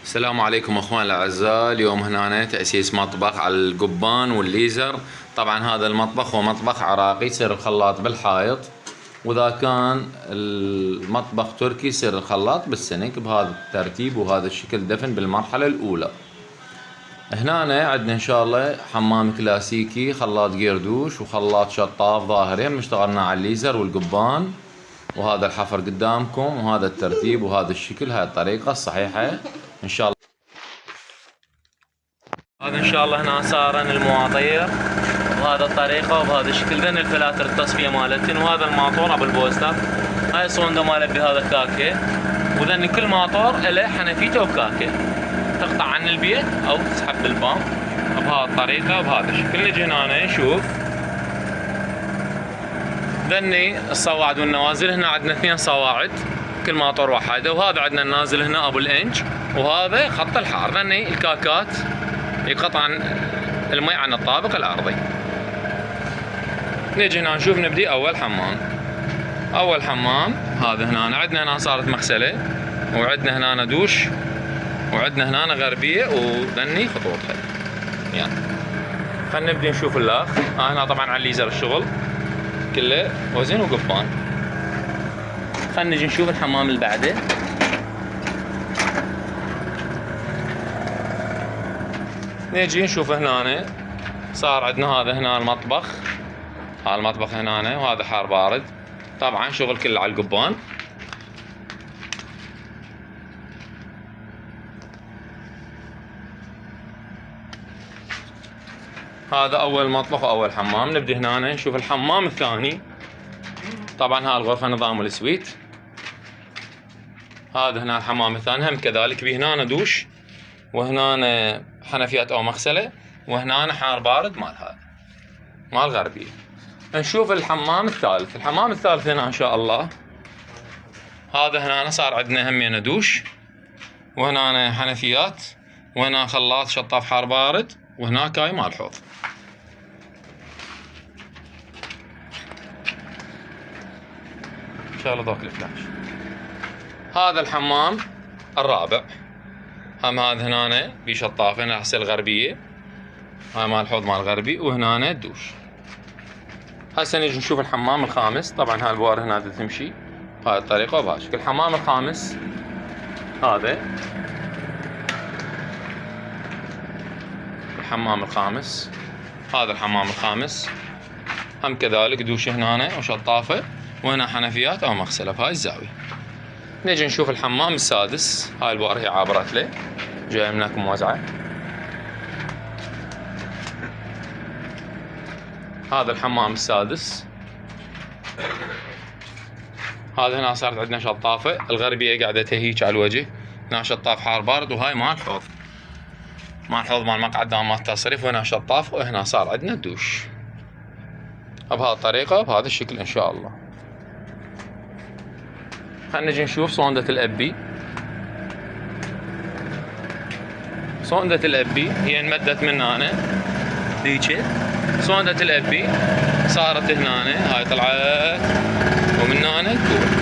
السلام عليكم اخوان الاعزاء. اليوم هنا تأسيس مطبخ على القبان والليزر. طبعا هذا المطبخ هو مطبخ عراقي يصير الخلاط بالحائط، واذا كان المطبخ تركي يصير الخلاط بالسنك بهذا الترتيب وهذا الشكل دفن بالمرحلة الاولى. هنا عندنا ان شاء الله حمام كلاسيكي، خلاط قردوش وخلاط شطاف ظاهرين، اشتغلنا على الليزر والقبان، وهذا الحفر قدامكم وهذا الترتيب وهذا الشكل، هاي الطريقة الصحيحة ان شاء الله. هذا ان شاء الله هنا صارن المواطير بهذا الطريقة وبهذا الشكل، ذن الفلاتر التصفية مالتن، وهذا الماطور ابو البوستر، هاي الصوندة ماله بهذا الكاكي، وذن كل ماطور له حنفيته وكاكي، تقطع عن البيت او تسحب بالبام بهذه الطريقة وبهذا الشكل. نجي هنا نشوف ذني الصواعد والنوازل. هنا عندنا 2 صواعد كل ماطور واحدة، وهذا عندنا النازل هنا ابو الانج، وهذا خط الحار. ذني الكاكات يقطع المي عن الطابق الارضي. نجي هنا نشوف نبدي اول حمام. اول حمام هذا هنا عندنا هنا صارت مغسلة، وعندنا هنا دوش، وعندنا هنا غربية، وذني خطوطها. يعني خلينا نبدي نشوف الاخ. هنا طبعا على الليزر الشغل كله وزن وقبان. خلينا نجي نشوف الحمام اللي بعده. نجي نشوف هنا صار عندنا هذا هنا المطبخ، هذا المطبخ هنا، وهذا حار بارد، طبعا شغل كله على القبان. هذا اول مطبخ واول حمام. نبدي هنا نشوف الحمام الثاني. طبعا هاي الغرفة نظام السويت. هذا هنا الحمام الثاني هم كذلك، به هنا دوش، وهنا حنفيات او مغسلة، وهنا حار بارد مال هذا مال غربية. نشوف الحمام الثالث. الحمام الثالث هنا ان شاء الله هذا هنا صار عندنا همين دوش، وهنا حنفيات، وهنا خلاط شطاف حار بارد، وهناك هاي مال حوض. ان شاء الله ذوك الفلاش. هذا الحمام الرابع، هم هذا هنا في شطافة نفس الغربية، هاي مال الحوض مال الغربي، وهنا الدوش. هسه نجي نشوف الحمام الخامس. طبعا هاي البوار هنا تمشي بهاي الطريقة وبهاي الشكل. الحمام الخامس هذا الحمام الخامس، هذا الحمام الخامس هم كذلك دوش هنا وشطافة، وهنا حنفيات او مغسلة بهاي الزاوية. نجي نشوف الحمام السادس. هاي البوار هي عابرت له، جاية من هناك موزعة. هذا الحمام السادس. هذا هنا صارت عندنا شطافة، الغربية قاعدة تهيج على الوجه، هنا شطاف حار بارد، وهاي مال حوض، مال حوض مال مقعد مال التصريف، وهنا شطاف، وهنا صار عندنا دوش بهذه الطريقة بهذا الشكل ان شاء الله. خلينا نجي نشوف صوندة الأبي. صوندة الأبي هي انمدت من هنا ذيك. صوندة الأبي صارت هنا، هاي طلعت ومن هنا تدور.